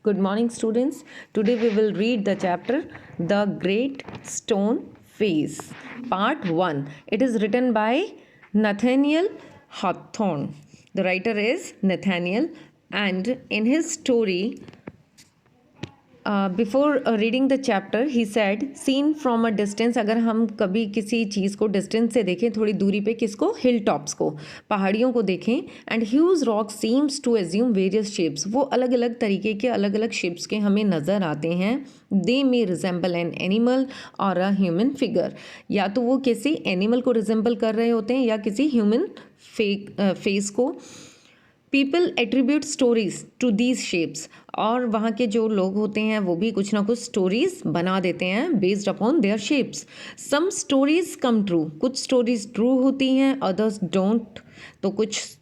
Good morning, students. Today we will read the chapter The Great Stone Face, Part 1. It is written by Nathaniel Hawthorne. The writer is Nathaniel, and in his story, before reading the chapter he said seen from a distance. अगर हम कभी किसी चीज़ को distance से देखें, थोड़ी दूरी पे, किसको, हिल टॉप्स को, पहाड़ियों को देखें, and huge rock seems to assume various shapes, वो अलग अलग तरीके के अलग अलग शेप्स के हमें नज़र आते हैं. दे मे रिजेंबल एन एनिमल और अ ह्यूमन फिगर, या तो वो किसी एनिमल को रिजेंबल कर रहे होते हैं या किसी ह्यूमन फेस को. People attribute stories to these shapes, और वहाँ के जो लोग होते हैं वो भी कुछ ना कुछ स्टोरीज बना देते हैं based upon their shapes. Some stories come true, कुछ स्टोरीज ट्रू होती हैं, अदर्स डोंट, तो कुछ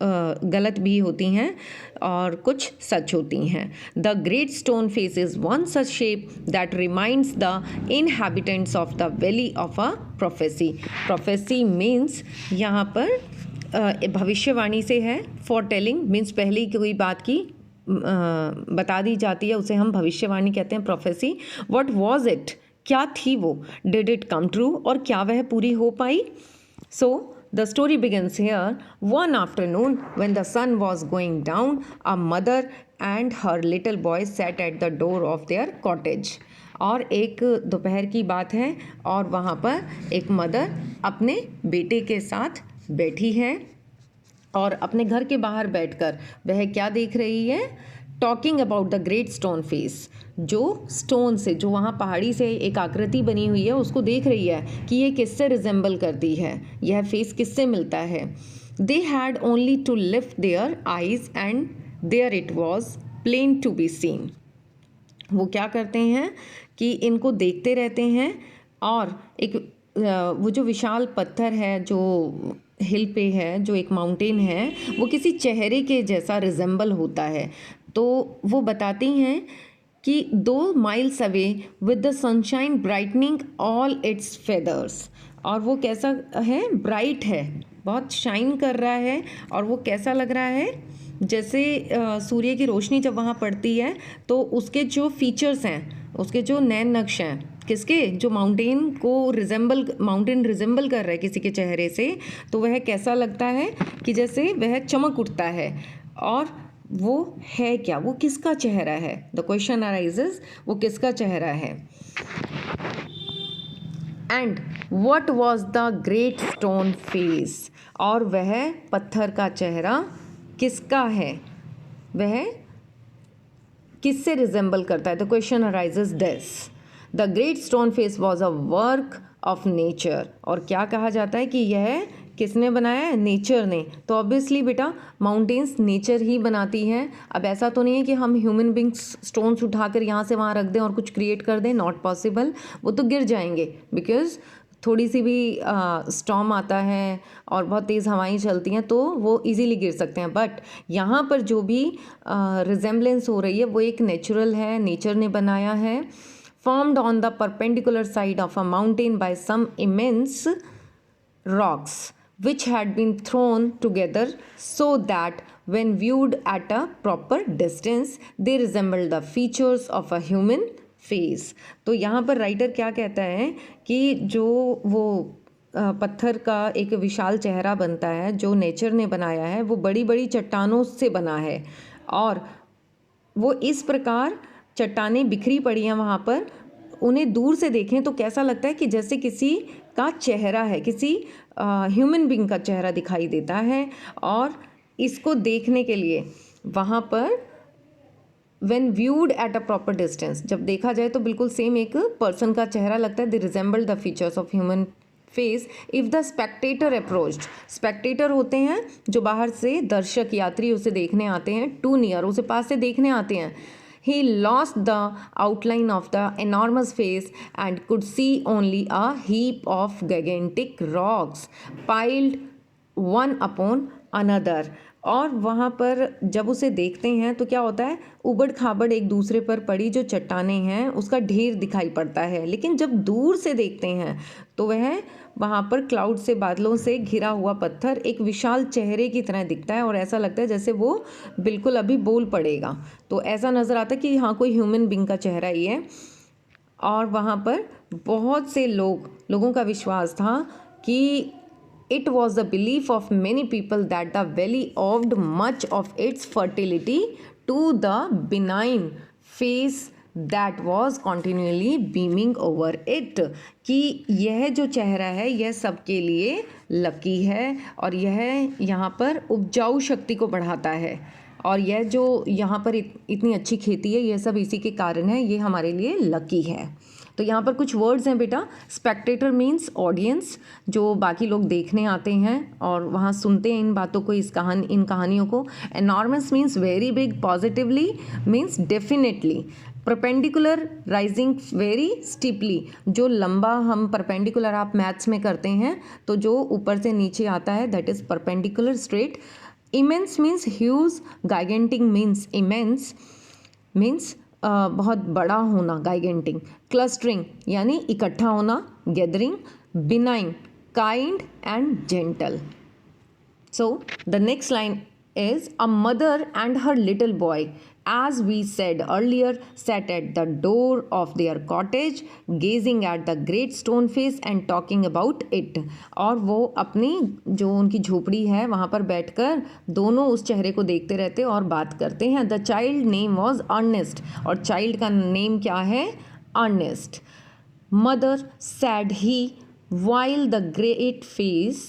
गलत भी होती हैं और कुछ सच होती हैं. The great stone face is one such shape that reminds the inhabitants of the valley of a prophecy. Prophecy means यहाँ पर भविष्यवाणी से है. फॉर टेलिंग मीन्स पहले कोई बात की बता दी जाती है, उसे हम भविष्यवाणी कहते हैं, प्रोफेसी. व्हाट वाज इट, क्या थी वो. डिड इट कम ट्रू, और क्या वह पूरी हो पाई. So the story begins here. One afternoon when the sun was going down, a mother and her little boy sat at the door of their cottage. और एक दोपहर की बात है और वहाँ पर एक मदर अपने बेटे के साथ बैठी है और अपने घर के बाहर बैठकर वह क्या देख रही है. Talking about the great stone face, जो स्टोन से, जो वहाँ पहाड़ी से एक आकृति बनी हुई है, उसको देख रही है कि ये किससे रिजेंबल करती है, यह फेस किससे मिलता है. They had only to lift their eyes and there it was plain to be seen. वो क्या करते हैं कि इनको देखते रहते हैं और एक वो जो विशाल पत्थर है जो हिल पे है, जो एक माउंटेन है, वो किसी चेहरे के जैसा रिजेंबल होता है. तो वो बताती हैं कि 2 miles away with the sunshine brightening all it's feathers. और वो कैसा है, ब्राइट है, बहुत शाइन कर रहा है. और वो कैसा लग रहा है, जैसे सूर्य की रोशनी जब वहाँ पड़ती है तो उसके जो फीचर्स हैं, उसके जो नैन नक्श हैं, किसके, जो माउंटेन रिजेंबल कर रहा है किसी के चेहरे से, तो वह कैसा लगता है कि जैसे वह चमक उठता है. और वो है क्या, वो किसका चेहरा है. द क्वेश्चन अराइजेस, वो किसका चेहरा है. And what was the great stone face, और वह पत्थर का चेहरा किसका है, वह किससे रिजेंबल करता है. The question arises this. The great stone face was a work of nature, और क्या कहा जाता है कि यह किसने बनाया है, नेचर ने. तो ऑब्वियसली बेटा माउंटेन्स नेचर ही बनाती हैं. अब ऐसा तो नहीं है कि हम ह्यूमन बींग्स स्टोन्स उठाकर यहाँ से वहाँ रख दें और कुछ क्रिएट कर दें, नॉट पॉसिबल. वो तो गिर जाएंगे, बिकॉज थोड़ी सी भी स्टॉर्म आता है और बहुत तेज़ हवाएं चलती हैं तो वो इजीली गिर सकते हैं. बट यहाँ पर जो भी रिजेंबलेंस हो रही है वो एक नेचुरल है, नेचर ने बनाया है. formed on the perpendicular side of a mountain by some immense rocks which had been thrown together so that when viewed at a proper distance they resembled the features of a human face. तो यहाँ पर writer क्या कहता है कि जो वो पत्थर का एक विशाल चेहरा बनता है जो नेचर ने बनाया है, वो बड़ी बड़ी चट्टानों से बना है. और वो इस प्रकार चट्टानें बिखरी पड़ी हैं वहाँ पर, उन्हें दूर से देखें तो कैसा लगता है कि जैसे किसी का चेहरा है, किसी ह्यूमन बीइंग का चेहरा दिखाई देता है. और इसको देखने के लिए वहाँ पर when viewed at a proper distance, जब देखा जाए तो बिल्कुल सेम एक पर्सन का चेहरा लगता है. They resemble the features of human face if the Spectator approached. Spectator होते हैं जो बाहर से दर्शक, यात्री उसे देखने आते हैं. टू नियर, उसे पास से देखने आते हैं. He lost the outline of the enormous face and could see only a heap of gigantic rocks piled one upon another. और वहाँ पर जब उसे देखते हैं तो क्या होता है, उबड़ खाबड़ एक दूसरे पर पड़ी जो चट्टानें हैं उसका ढेर दिखाई पड़ता है। लेकिन जब दूर से देखते हैं तो वह वहाँ पर क्लाउड से, बादलों से घिरा हुआ पत्थर एक विशाल चेहरे की तरह दिखता है और ऐसा लगता है जैसे वो बिल्कुल अभी बोल पड़ेगा। तो ऐसा नज़र आता है कि हाँ, कोई ह्यूमन बींग का चेहरा ही है। और वहाँ पर बहुत से लोगों का विश्वास था कि it was the belief of many people that the valley owed much of its fertility to the benign face that was continually beaming over it, कि यह जो चेहरा है यह सबके लिए लकी है और यह यहाँ पर उपजाऊ शक्ति को बढ़ाता है और यह जो यहाँ पर इतनी अच्छी खेती है यह सब इसी के कारण है, ये हमारे लिए लकी है। तो यहाँ पर कुछ वर्ड्स हैं बेटा। स्पेक्टेटर मीन्स ऑडियंस, जो बाकी लोग देखने आते हैं और वहाँ सुनते हैं इन बातों को, इन कहानियों को। Enormous means very big, positively means definitely. Perpendicular rising very steeply, जो लंबा हम परपेंडिकुलर आप मैथ्स में करते हैं तो जो ऊपर से नीचे आता है that is perpendicular straight. Immense means huge, gigantic means immense means बहुत बड़ा होना, गाइगेंटिंग। क्लस्टरिंग यानी इकट्ठा होना, gathering. Benign, kind and gentle. So the next line is a mother and her little boy, as we said earlier, sat at the door of their cottage, gazing at the great stone face and talking about it. और वो अपनी जो उनकी झोपड़ी है वहाँ पर बैठकर दोनों उस चेहरे को देखते रहते और बात करते हैं। The child name was Ernest, और चाइल्ड का नेम क्या है? Ernest. Mother, said he, while the great face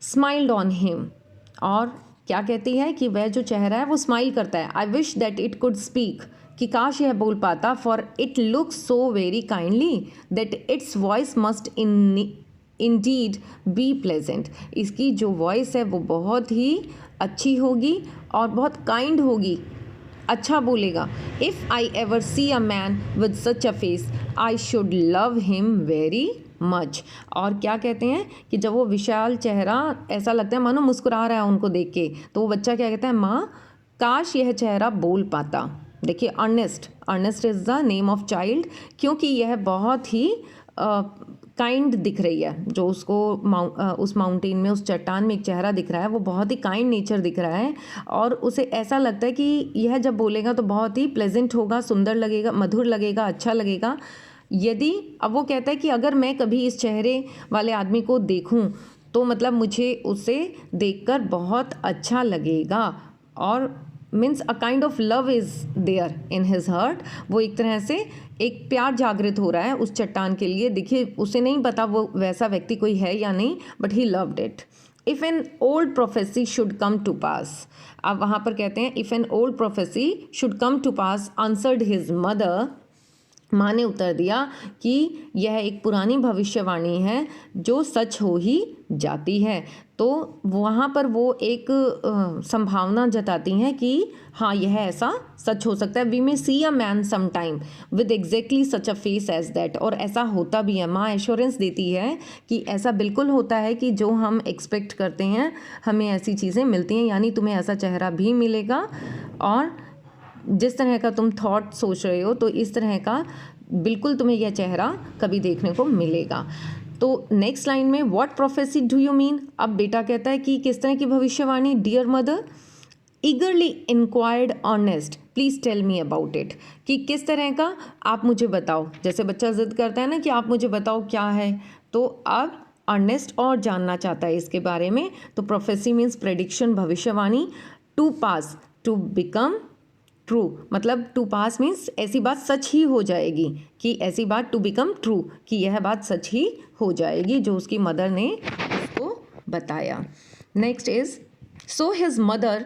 smiled on him. और क्या कहती है कि वह जो चेहरा है वो स्माइल करता है। I wish that it could speak, कि काश यह बोल पाता। For it looks so very kindly that its voice must indeed be pleasant. इसकी जो वॉइस है वो बहुत ही अच्छी होगी और बहुत काइंड होगी, अच्छा बोलेगा। If I ever see a man with such a face I should love him very much. और क्या कहते हैं कि जब वो विशाल चेहरा ऐसा लगता है मानो मुस्कुरा रहा है उनको देख के, तो वो बच्चा क्या कहता है, माँ काश यह चेहरा बोल पाता। देखिए Ernest is the name of child, क्योंकि यह बहुत ही काइंड दिख रही है। जो उसको उस माउंटेन में, उस चट्टान में एक चेहरा दिख रहा है वो बहुत ही काइंड नेचर दिख रहा है और उसे ऐसा लगता है कि यह जब बोलेगा तो बहुत ही प्लेजेंट होगा, सुंदर लगेगा, मधुर लगेगा, अच्छा लगेगा। यदि अब वो कहता है कि अगर मैं कभी इस चेहरे वाले आदमी को देखूं तो मतलब मुझे उसे देखकर बहुत अच्छा लगेगा। और means a kind of love is there in his heart. वो एक तरह से एक प्यार जागृत हो रहा है उस चट्टान के लिए। देखिए उसे नहीं पता वो वैसा व्यक्ति कोई है या नहीं, but he loved it. If an old prophecy should come to pass, अब वहाँ पर कहते हैं if an old prophecy should come to pass answered his mother, माँ ने उत्तर दिया कि यह एक पुरानी भविष्यवाणी है जो सच हो ही जाती है। तो वहाँ पर वो एक संभावना जताती हैं कि हाँ यह ऐसा सच हो सकता है। We may see a man some time with exactly such a face as that, और ऐसा होता भी है। माँ एश्योरेंस देती है कि ऐसा बिल्कुल होता है कि जो हम एक्सपेक्ट करते हैं हमें ऐसी चीज़ें मिलती हैं, यानी तुम्हें ऐसा चेहरा भी मिलेगा और जिस तरह का तुम थॉट सोच रहे हो तो इस तरह का बिल्कुल तुम्हें यह चेहरा कभी देखने को मिलेगा। तो नेक्स्ट लाइन में what prophecy do you mean, अब बेटा कहता है कि किस तरह की भविष्यवाणी। Dear mother, eagerly inquired Ernest, please tell me about it, कि किस तरह का, आप मुझे बताओ। जैसे बच्चा जिद करता है ना कि आप मुझे बताओ क्या है, तो अब अर्नेस्ट और जानना चाहता है इसके बारे में। तो प्रोफेसी मीन्स प्रेडिक्शन, भविष्यवाणी। To pass, to become true, मतलब टू पास मीन्स ऐसी बात सच ही हो जाएगी, कि ऐसी बात, टू बिकम ट्रू, कि यह बात सच ही हो जाएगी जो उसकी मदर ने उसको बताया। Next is so his mother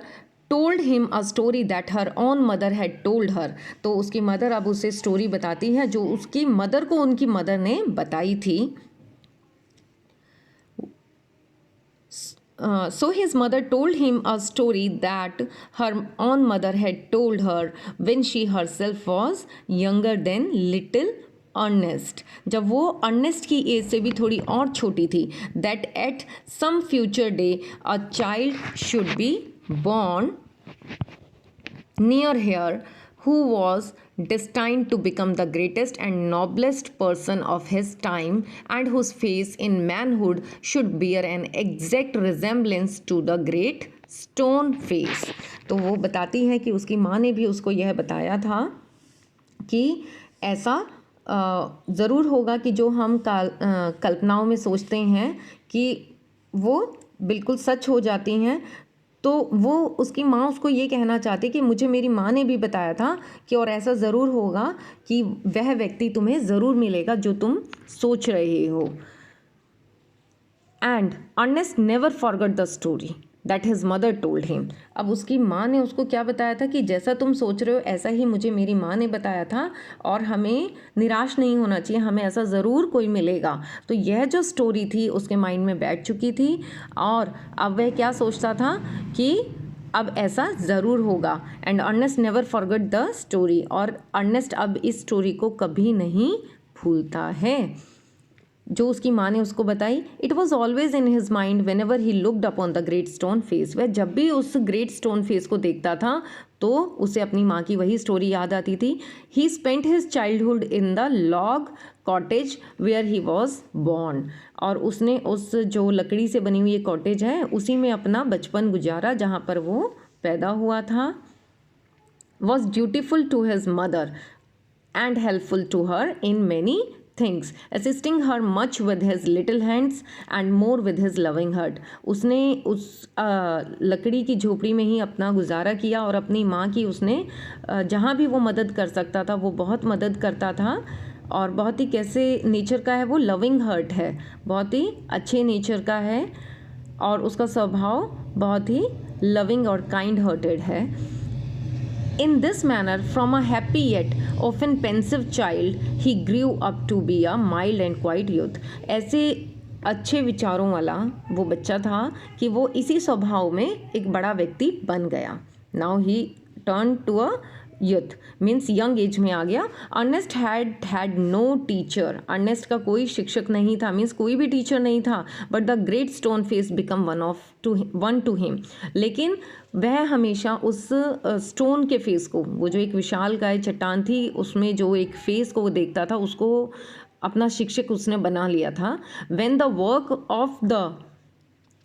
told him a story that her own mother had told her. तो उसकी मदर अब उसे स्टोरी बताती है जो उसकी मदर को उनकी मदर ने बताई थी। So his mother told him a story that her own mother had told her when she herself was younger than little Ernest, जब वो अर्नेस्ट की एज से भी थोड़ी और छोटी थी। That at some future day a child should be born near here, who was destined to become the greatest and noblest person of his time, and whose face in manhood should bear an exact resemblance to the great stone face. तो वो बताती है कि उसकी माँ ने भी उसको यह बताया था कि ऐसा ज़रूर होगा कि जो हम कल्पनाओं में सोचते हैं कि वो बिल्कुल सच हो जाती हैं। तो वो उसकी माँ उसको ये कहना चाहती कि मुझे मेरी माँ ने भी बताया था कि और ऐसा ज़रूर होगा कि वह व्यक्ति तुम्हें ज़रूर मिलेगा जो तुम सोच रहे हो। And Ernest never forgot the story that his mother told him. अब उसकी माँ ने उसको क्या बताया था कि जैसा तुम सोच रहे हो ऐसा ही मुझे मेरी माँ ने बताया था, और हमें निराश नहीं होना चाहिए, हमें ऐसा ज़रूर कोई मिलेगा। तो यह जो स्टोरी थी उसके माइंड में बैठ चुकी थी, और अब वह क्या सोचता था कि अब ऐसा ज़रूर होगा। And Ernest never forgot the story, और अर्नेस्ट अब इस स्टोरी को कभी नहीं भूलता है जो उसकी माँ ने उसको बताई। It was always in his mind when ever he looked upon the great stone face. वह जब भी उस ग्रेट स्टोन फेस को देखता था तो उसे अपनी माँ की वही स्टोरी याद आती थी। He spent his childhood in the log cottage where he was born, और उसने उस जो लकड़ी से बनी हुई कॉटेज है उसी में अपना बचपन गुजारा जहाँ पर वो पैदा हुआ था। Was dutiful to his mother and helpful to her in many things, assisting her much with his little hands and more with his loving heart. उसने उस लकड़ी की झोपड़ी में ही अपना गुजारा किया, और अपनी माँ की उसने जहाँ भी वो मदद कर सकता था वो बहुत मदद करता था। और बहुत ही कैसे नेचर का है वो, लविंग हार्ट है, बहुत ही अच्छे नेचर का है, और उसका स्वभाव बहुत ही लविंग और काइंड हार्टेड है। In this manner, from a happy yet often pensive child, he grew up to be a mild and quiet youth. ऐसे अच्छे विचारों वाला वो बच्चा था कि वो इसी स्वभाव में एक बड़ा व्यक्ति बन गया। Now he turned to a youth, means young age में आ गया। Ernest had no teacher, Ernest का कोई शिक्षक नहीं था, मीन्स कोई भी टीचर नहीं था। But the great stone face become one two him, लेकिन वह हमेशा उस स्टोन के फेस को, वो जो एक विशाल काय चट्टान थी उसमें जो एक फेस को वो देखता था, उसको अपना शिक्षक उसने बना लिया था। When the work of the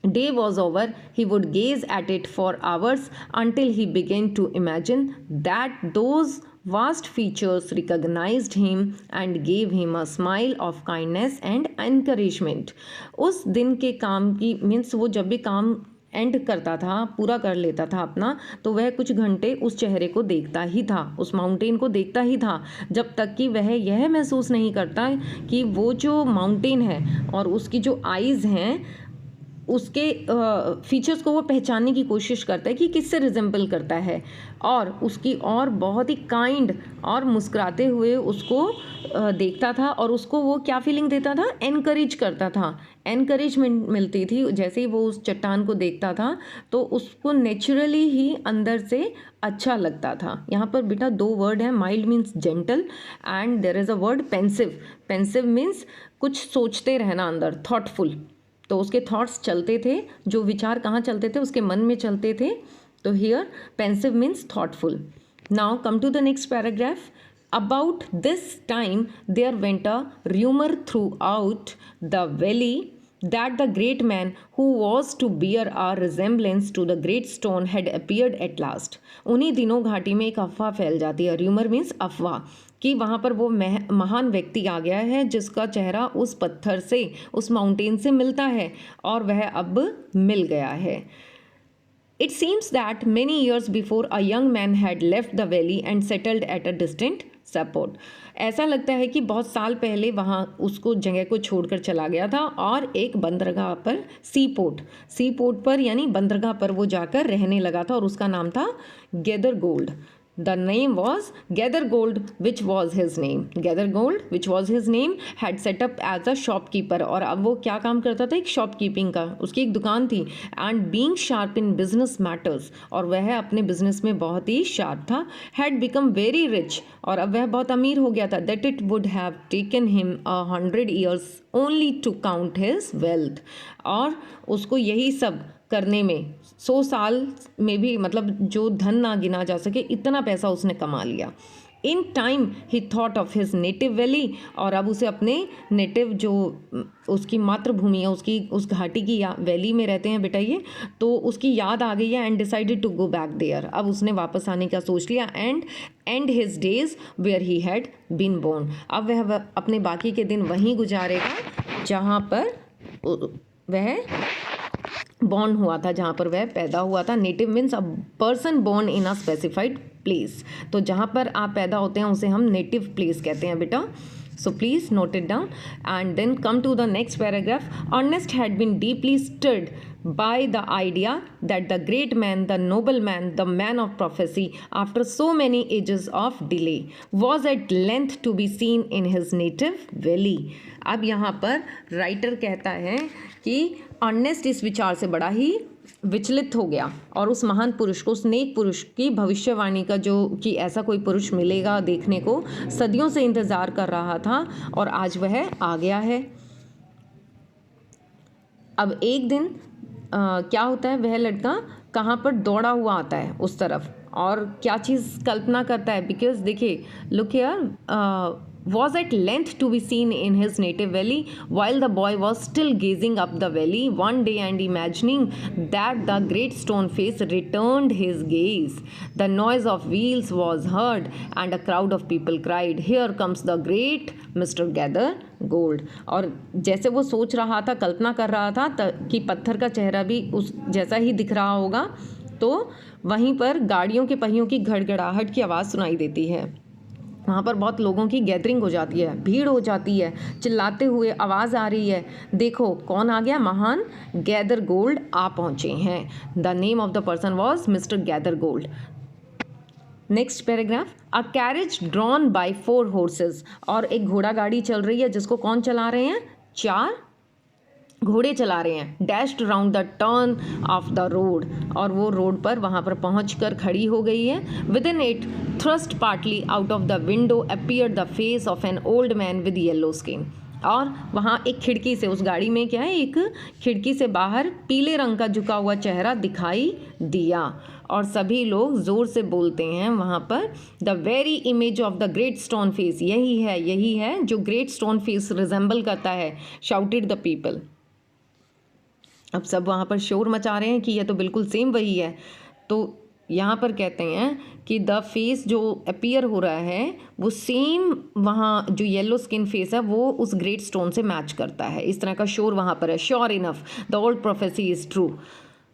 day was over, he would gaze at it for hours until he began to imagine that those vast features recognized him and gave him a smile of kindness and encouragement. उस दिन के काम की means वो जब भी काम and करता था, पूरा कर लेता था अपना, तो वह कुछ घंटे उस चेहरे को देखता ही था, उस माउंटेन को देखता ही था, जब तक कि वह यह महसूस नहीं करता कि वो जो माउंटेन है और उसकी जो आइज़ हैं उसके फीचर्स को वो पहचानने की कोशिश करता है कि किससे रिजेंबल करता है, और उसकी और बहुत ही काइंड और मुस्कुराते हुए उसको देखता था, और उसको वो क्या फीलिंग देता था, एनकरेज करता था, एनकरेजमेंट मिलती थी। जैसे ही वो उस चट्टान को देखता था तो उसको नेचुरली ही अंदर से अच्छा लगता था। यहाँ पर बेटा दो वर्ड हैं, mild means gentle and there is a word pensive. Pensive means कुछ सोचते रहना अंदर, थॉटफुल, तो उसके थॉट्स चलते थे, जो विचार कहाँ चलते थे, उसके मन में चलते थे। तो here pensive means thoughtful. Now come to the next paragraph. About this time there went a rumour throughout the valley that the great man who was to bear a resemblance to the great stone had appeared at last. उन्हीं दिनों घाटी में एक अफवाह फैल जाती है, rumour means अफवाह, कि वहाँ पर वो महान व्यक्ति आ गया है जिसका चेहरा उस पत्थर से, उस माउंटेन से मिलता है, और वह अब मिल गया है। It seems that many years before a young man had left the valley and settled at a distant seaport. ऐसा लगता है कि बहुत साल पहले वहाँ उसको जगह को छोड़कर चला गया था और एक बंदरगाह पर, सी पोर्ट पर यानी बंदरगाह पर वो जाकर रहने लगा था, और उसका नाम था गेदरगोल्ड। The name was Gathergold, which was his name. Gathergold, which was his name, had set up as a shopkeeper. और अब वो क्या काम करता था, एक शॉपकीपिंग का, उसकी एक दुकान थी। And being sharp in business matters, और वह अपने बिजनेस में बहुत ही शार्प था। Had become very rich, और अब वह बहुत अमीर हो गया था। That it would have taken him 100 years only to count his wealth, और उसको यही सब करने में 100 साल में भी मतलब जो धन ना गिना जा सके इतना पैसा उसने कमा लिया। In time he thought of his native valley, और अब उसे अपने नेटिव जो उसकी मातृभूमि है उसकी उस घाटी की वैली में रहते हैं बेटा ये, तो उसकी याद आ गई है and decided to go back there. अब उसने वापस आने का सोच लिया and and his days where he had been born. अब वह अपने बाकी के दिन वहीं गुजारेगा जहाँ पर वह बॉर्न हुआ था, जहाँ पर वह पैदा हुआ था। Native means a person born in a specified place, तो जहाँ पर आप पैदा होते हैं उसे हम नेटिव प्लेस कहते हैं बेटा। So please note it down and then come to the next paragraph. Ernest had been deeply stirred by the idea that the great man, the noble man, the man of prophecy, after so many ages of delay, was at length to be seen in his native valley. अब यहाँ पर writer कहता है कि Ernest इस विचार से बड़ा ही विचलित हो गया और उस महान पुरुष को, उस नेक पुरुष की भविष्यवाणी का जो कि ऐसा कोई पुरुष मिलेगा देखने को सदियों से इंतज़ार कर रहा था और आज वह आ गया है। अब एक दिन क्या होता है, वह लड़का कहाँ पर दौड़ा हुआ आता है उस तरफ और क्या चीज़ कल्पना करता है, बिकॉज देखिए look here, was at length to be seen in his native valley while the boy was still gazing up the valley one day and imagining that the great stone face returned his gaze. The noise of wheels was heard and a crowd of people cried, "Here comes the great Mr. Gather Gold." और जैसे वो सोच रहा था, कल्पना कर रहा था कि पत्थर का चेहरा भी उस जैसा ही दिख रहा होगा, तो वहीं पर गाड़ियों के पहियों की घड़घड़ाहट की आवाज़ सुनाई देती है। वहाँ पर बहुत लोगों की गैदरिंग हो जाती है, भीड़ हो जाती है, चिल्लाते हुए आवाज़ आ रही है, देखो कौन आ गया, महान गैदर गोल्ड आ पहुँचे हैं। The name of the person was mister gather gold. Next paragraph, a carriage drawn by 4 horses, और एक घोड़ा गाड़ी चल रही है जिसको कौन चला रहे हैं, 4 घोड़े चला रहे हैं। Dashed round the turn off the road, और वो रोड पर वहाँ पर पहुँच कर खड़ी हो गई है। With in it thrust partly out of the window appear the face of an old man with yellow skin, और वहाँ एक खिड़की से, उस गाड़ी में क्या है, एक खिड़की से बाहर पीले रंग का झुका हुआ चेहरा दिखाई दिया और सभी लोग ज़ोर से बोलते हैं वहाँ पर, the very image of the great stone face, यही है जो ग्रेट स्टोन फेस रिजेंबल करता है, शाउटेड द पीपल। अब सब वहाँ पर शोर मचा रहे हैं कि यह तो बिल्कुल सेम वही है। तो यहाँ पर कहते हैं कि द फेस जो अपीयर हो रहा है वो सेम, वहाँ जो येलो स्किन फेस है वो उस ग्रेट स्टोन से मैच करता है। इस तरह का शोर वहाँ पर है। Sure enough the old prophecy is true,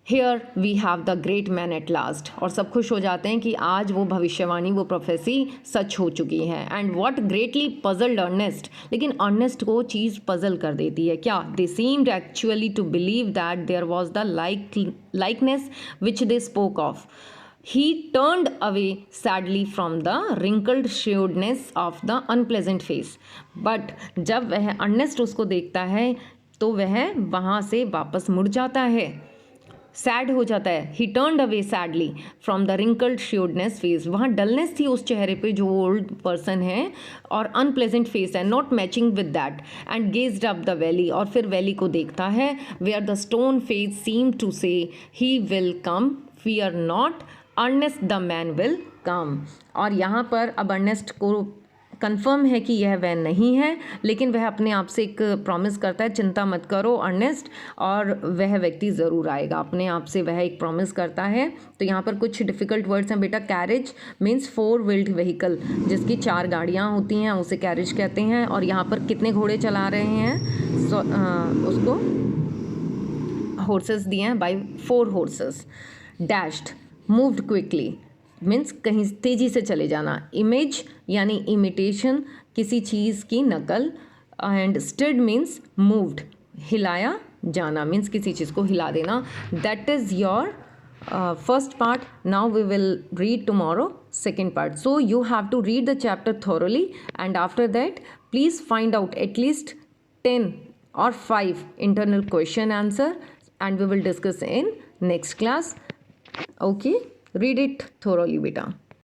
here we have the great man at last, और सब खुश हो जाते हैं कि आज वो भविष्यवाणी, वो प्रोफेसी सच हो चुकी है। And what greatly puzzled Ernest, लेकिन अर्नेस्ट को चीज़ पजल कर देती है क्या, they seemed actually to believe that there was the likeness which they spoke of. He turned away sadly from the wrinkled shrewdness of the unpleasant face. But जब वह Ernest उसको देखता है तो वह वहाँ से वापस मुड़ जाता है, सैड हो जाता है। He turned away sadly from the wrinkled shrewdness face, वहाँ डलनेस थी उस चेहरे पे जो ओल्ड पर्सन है, और अनप्लेजेंट फेस है, not matching with that, and gazed up the valley, और फिर वैली को देखता है, where the stone face seem to say he will come, fear not, Ernest the man will come. और यहाँ पर अब अर्नेस्ट को कंफर्म है कि यह वह नहीं है, लेकिन वह अपने आप से एक प्रॉमिस करता है, चिंता मत करो अर्नेस्ट, और वह व्यक्ति ज़रूर आएगा। अपने आप से वह एक प्रॉमिस करता है। तो यहाँ पर कुछ डिफ़िकल्ट वर्ड्स हैं बेटा। कैरेज मीन्स 4 व्हील्ड व्हीकल, जिसकी 4 गाड़ियाँ होती हैं उसे कैरेज कहते हैं। और यहाँ पर कितने घोड़े चला रहे हैं, उसको हॉर्सेस दिए हैं, by 4 horses। Dashed moved quickly means कहीं तेज़ी से चले जाना। इमेज यानी इमिटेशन, किसी चीज़ की नकल। एंड स्टिर्ड मीन्स मूव्ड, हिलाया जाना मीन्स किसी चीज़ को हिला देना। That is your first part. Now we will read tomorrow second part. So you have to read the chapter thoroughly and after that please find out at least 10 or 5 internal question answer and we will discuss in next class. Okay, read it thoroughly beta.